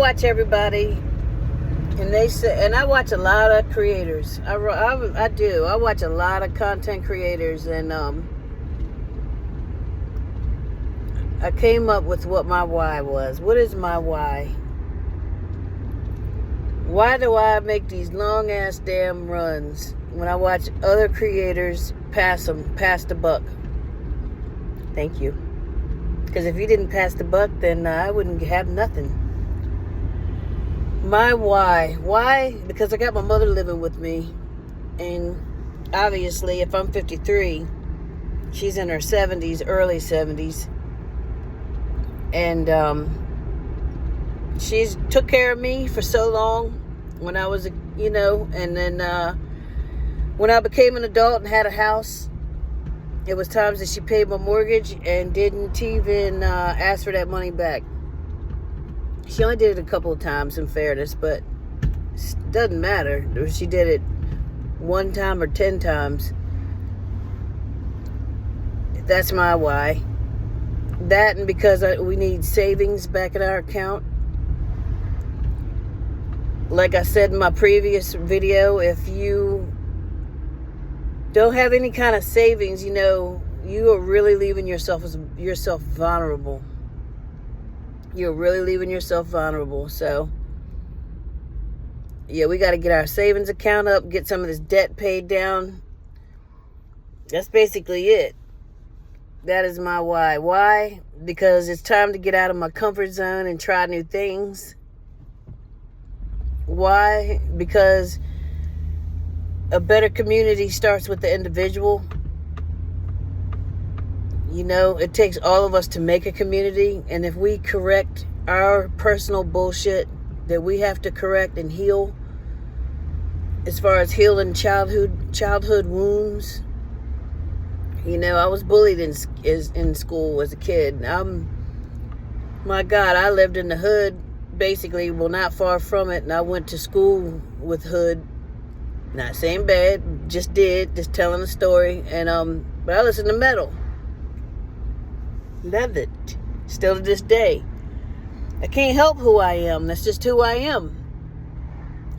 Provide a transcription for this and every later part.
watch everybody, and they say, and I watch a lot of creators. I do. I watch a lot of content creators, and I came up with what my why was. What is my why? Why do I make these long ass damn runs when I watch other creators pass the buck? Thank you. Because if you didn't pass the buck, then I wouldn't have nothing. My why. Why? Because I got my mother living with me. And obviously, if I'm 53, she's in her 70s, early 70s. And she's took care of me for so long when I was, and then when I became an adult and had a house, it was times that she paid my mortgage and didn't even ask for that money back. She only did it a couple of times, in fairness, but it doesn't matter if she did it one time or 10 times. That's my why. That, and because we need savings back in our account. Like I said in my previous video, if you don't have any kind of savings, you are really leaving yourself vulnerable. You're really leaving yourself vulnerable. So, yeah, we got to get our savings account up, get some of this debt paid down. That's basically it. That is my why. Why? Because it's time to get out of my comfort zone and try new things. Why? Because a better community starts with the individual. It takes all of us to make a community. And if we correct our personal bullshit that we have to correct and heal, as far as healing childhood wounds. I was bullied in school as a kid. My God, I lived in the hood, basically, well, not far from it. And I went to school with hood. Not saying bad, just telling a story. And but I listened to metal. Loved it. Still to this day. I can't help who I am. That's just who I am.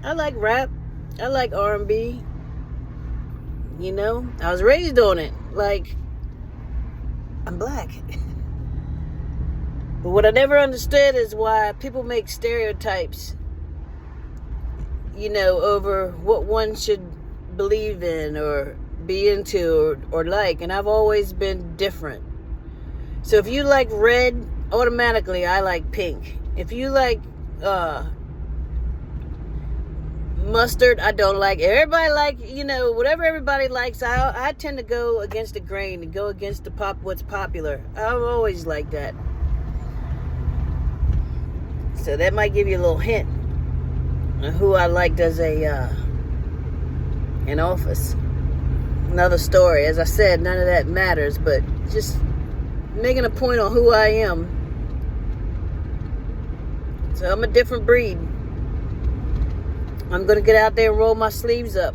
I like rap. I like R&B. I was raised on it. Like, I'm black. But what I never understood is why people make stereotypes, over what one should believe in or be into or like. And I've always been different. So if you like red, automatically I like pink. If you like mustard, I don't like. Everybody like, whatever everybody likes. I tend to go against the grain and go against what's popular. I've always liked that. So that might give you a little hint on who I liked as in office. Another story. As I said, none of that matters, but just making a point on who I am. So I'm a different breed. I'm going to get out there and roll my sleeves up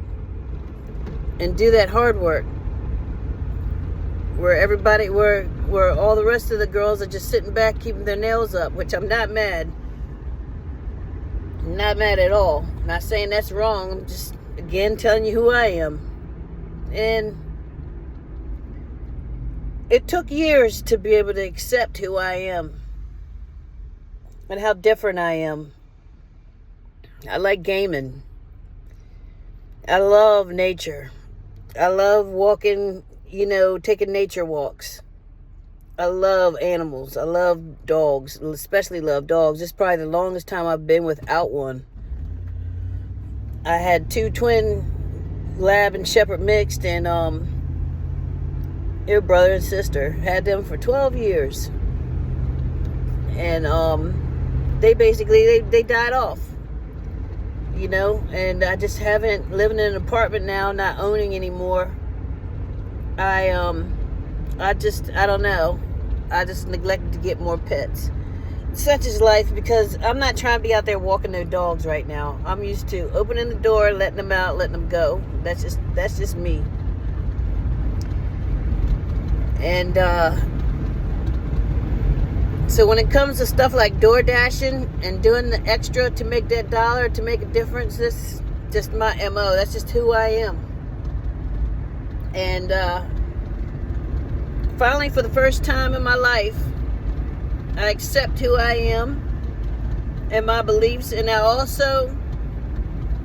and do that hard work. Where all the rest of the girls are just sitting back keeping their nails up, which I'm not mad. I'm not mad at all. I'm not saying that's wrong. I'm just, again, telling you who I am. And it took years to be able to accept who I am and how different I am. I like gaming. I love nature. I love walking, taking nature walks. I love animals. I love dogs, especially love dogs. It's probably the longest time I've been without one. I had 2 twin lab and shepherd mixed, and they were brother and sister. Had them for 12 years. And they basically they died off. And I just haven't, living in an apartment now, not owning anymore. I don't know. I just neglected to get more pets. Such is life, because I'm not trying to be out there walking their dogs right now. I'm used to opening the door, letting them out, letting them go. That's just me. And So when it comes to stuff like door dashing and doing the extra to make that dollar, to make a difference, this is just my MO. That's just who I am. And finally, for the first time in my life, I accept who I am and my beliefs, and I also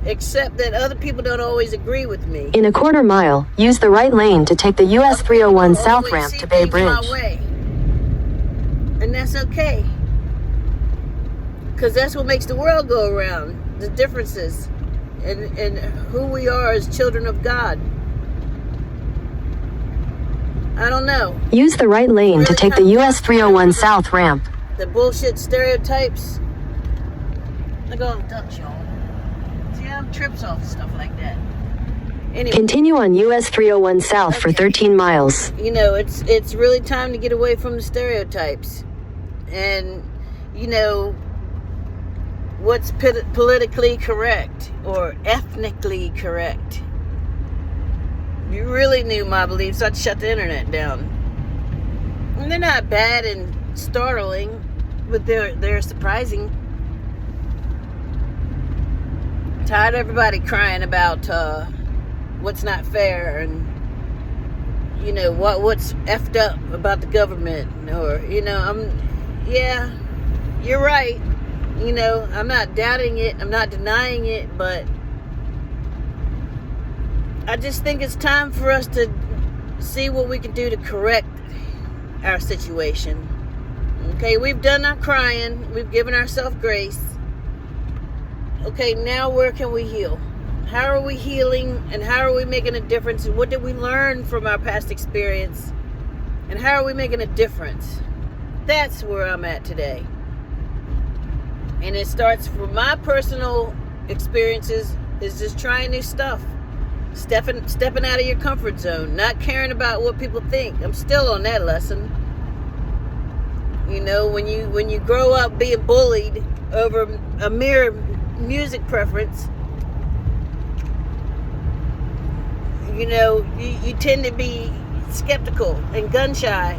accept that other people don't always agree with me. In a quarter mile, use the right lane to take the US 301 South ramp to Bay Bridge. And that's okay. Because that's what makes the world go around. The differences and who we are as children of God. I don't know. Use the right lane to take the US 301 South ramp. The bullshit stereotypes. I go, ducks, y'all. See, I'm trips off stuff like that. Anyway. Continue on US 301 South for 13 miles. You know, it's really time to get away from the stereotypes. And, you know, what's politically correct or ethnically correct. If you really knew my beliefs, I'd shut the internet down. And they're not bad and startling, but they're surprising. Tired of everybody crying about what's not fair and, you know, what's effed up about the government, or, you know, yeah, you're right. You know, I'm not doubting it. I'm not denying it, but I just think it's time for us to see what we can do to correct our situation. Okay, we've done our crying. We've given ourselves grace. Okay, now where can we heal? How are we healing, and how are we making a difference? And what did we learn from our past experience? And how are we making a difference? That's where I'm at today. And it starts from my personal experiences, is just trying new stuff. Stepping out of your comfort zone, not caring about what people think. I'm still on that lesson. You know, when you grow up being bullied over a mere music preference, you know, you tend to be skeptical and gun shy.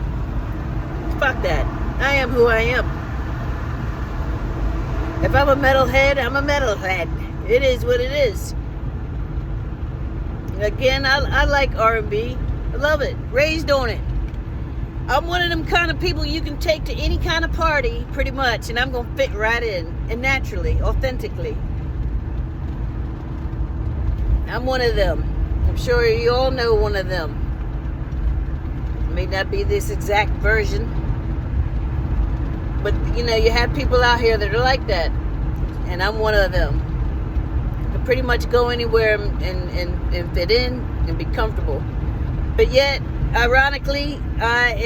Fuck that. I am who I am. If I'm a metalhead, I'm a metalhead. It is what it is. Again, I like R&B. I love it. Raised on it. I'm one of them kind of people you can take to any kind of party, pretty much, and I'm going to fit right in, and naturally, authentically. I'm one of them. I'm sure you all know one of them. It may not be this exact version, but, you know, you have people out here that are like that, and I'm one of them. I can pretty much go anywhere and fit in and be comfortable. But yet, ironically, I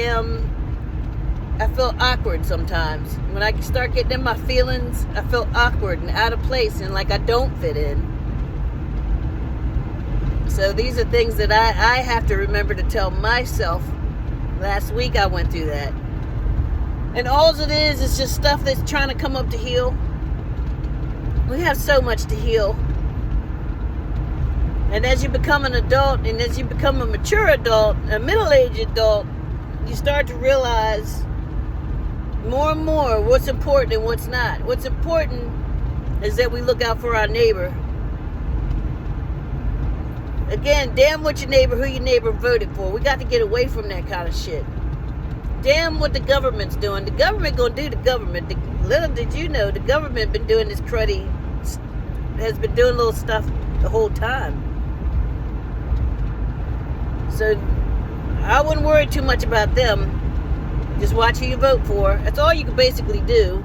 feel awkward sometimes. When I start getting in my feelings, I feel awkward and out of place and like I don't fit in. So these are things that I have to remember to tell myself. Last week I went through that. And all it is just stuff that's trying to come up to heal. We have so much to heal. And as you become an adult, and as you become a mature adult, a middle-aged adult, you start to realize more and more what's important and what's not. What's important is that we look out for our neighbor. Again, damn what your neighbor, who your neighbor voted for. We got to get away from that kind of shit. Damn what the government's doing. The government gonna do the government. Little did you know, the government been doing this cruddy, has been doing little stuff the whole time. So I wouldn't worry too much about them. Just watch who you vote for. That's all you can basically do.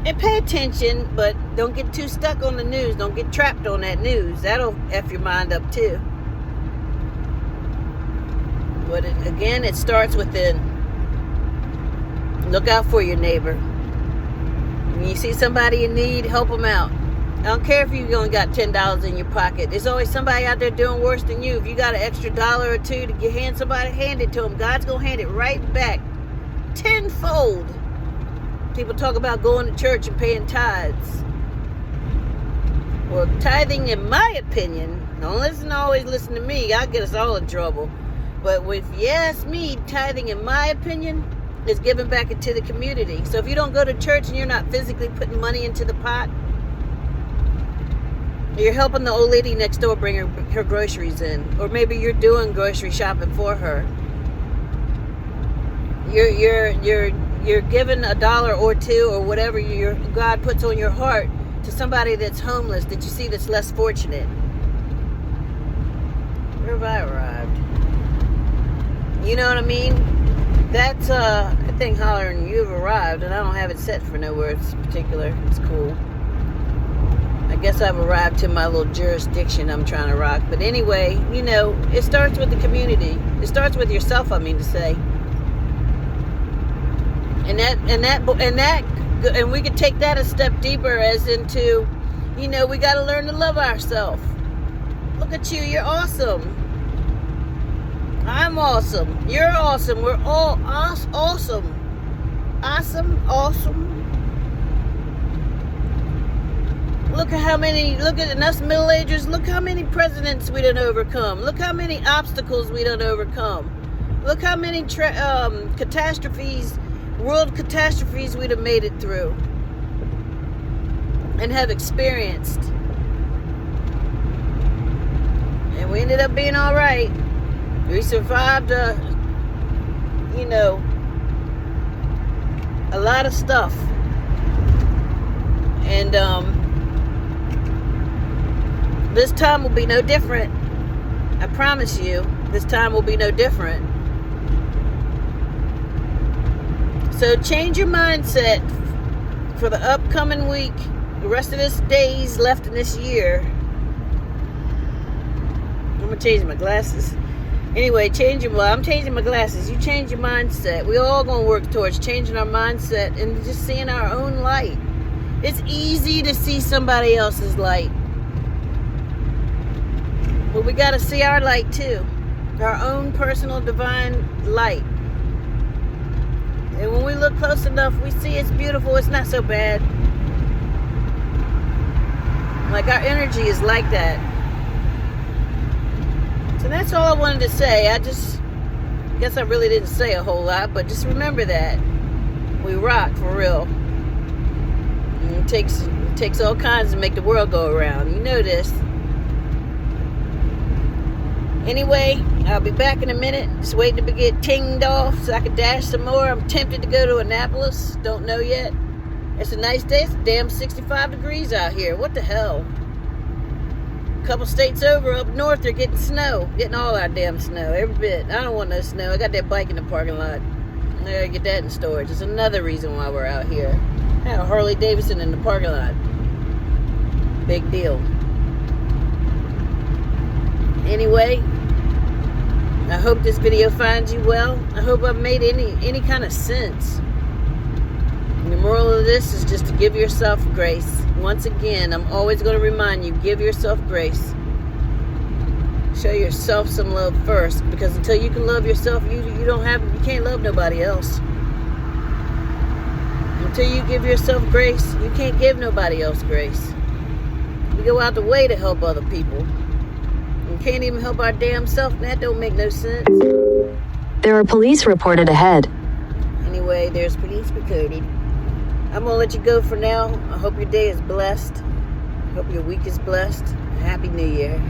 And pay attention, but don't get too stuck on the news. Don't get trapped on that news. That'll F your mind up too. But again, it starts within. Look out for your neighbor. When you see somebody in need, help them out. I don't care if you only got $10 in your pocket. There's always somebody out there doing worse than you. If you got an extra $1 or $2 to hand somebody, hand it to them. God's going to hand it right back. Tenfold. People talk about going to church and paying tithes. Well, tithing, in my opinion, don't always listen to me. I'll get us all in trouble. But if you ask me, tithing, in my opinion, is giving back into the community. So if you don't go to church and you're not physically putting money into the pot, you're helping the old lady next door bring her groceries in, or maybe you're doing grocery shopping for her. You're giving $1 or $2 or whatever your God puts on your heart to somebody that's homeless, that you see that's less fortunate. Where have I arrived? You know what I mean? That's I think hollering you've arrived, and I don't have it set for nowhere it's particular. It's cool. I guess I've arrived to my little jurisdiction I'm trying to rock. But anyway, you know, it starts with the community. It starts with yourself, I mean to say. And we could take that a step deeper, as into, you know, we got to learn to love ourselves. Look at you, you're awesome. I'm awesome. You're awesome. We're all awesome. Awesome. Look at us middle-agers, look how many presidents we done overcome. Look how many obstacles we done overcome. Look how many catastrophes, world catastrophes we done made it through and have experienced. And we ended up being all right. We survived, a lot of stuff. And this time will be no different. I promise you, this time will be no different. So change your mindset for the upcoming week, the rest of this days left in this year. I'm going to change my glasses. Anyway, I'm changing my glasses. You change your mindset. We all going to work towards changing our mindset and just seeing our own light. It's easy to see somebody else's light. But we got to see our light too. Our own personal divine light. And when we look close enough, we see it's beautiful. It's not so bad. Like, our energy is like that. So that's all I wanted to say. I guess I really didn't say a whole lot, but just remember that. We rock for real. And it takes all kinds to make the world go around. You know this. Anyway, I'll be back in a minute. Just waiting to get tinged off so I can dash some more. I'm tempted to go to Annapolis. Don't know yet. It's a nice day. It's damn 65 degrees out here. What the hell? A couple states over up north, they're getting snow. Getting all our damn snow. Every bit. I don't want no snow. I got that bike in the parking lot. I gotta get that in storage. It's another reason why we're out here. I had a Harley Davidson in the parking lot. Big deal. Anyway, I hope this video finds you well. I hope I've made any kind of sense. And the moral of this is just to give yourself grace. Once again, I'm always going to remind you, give yourself grace. Show yourself some love first, because until you can love yourself, you can't love nobody else. Until you give yourself grace, you can't give nobody else grace. We go out the way to help other people. We can't even help our damn self. That don't make no sense. There are police reported ahead. Anyway, there's police reported. I'm going to let you go for now. I hope your day is blessed. I hope your week is blessed. Happy New Year.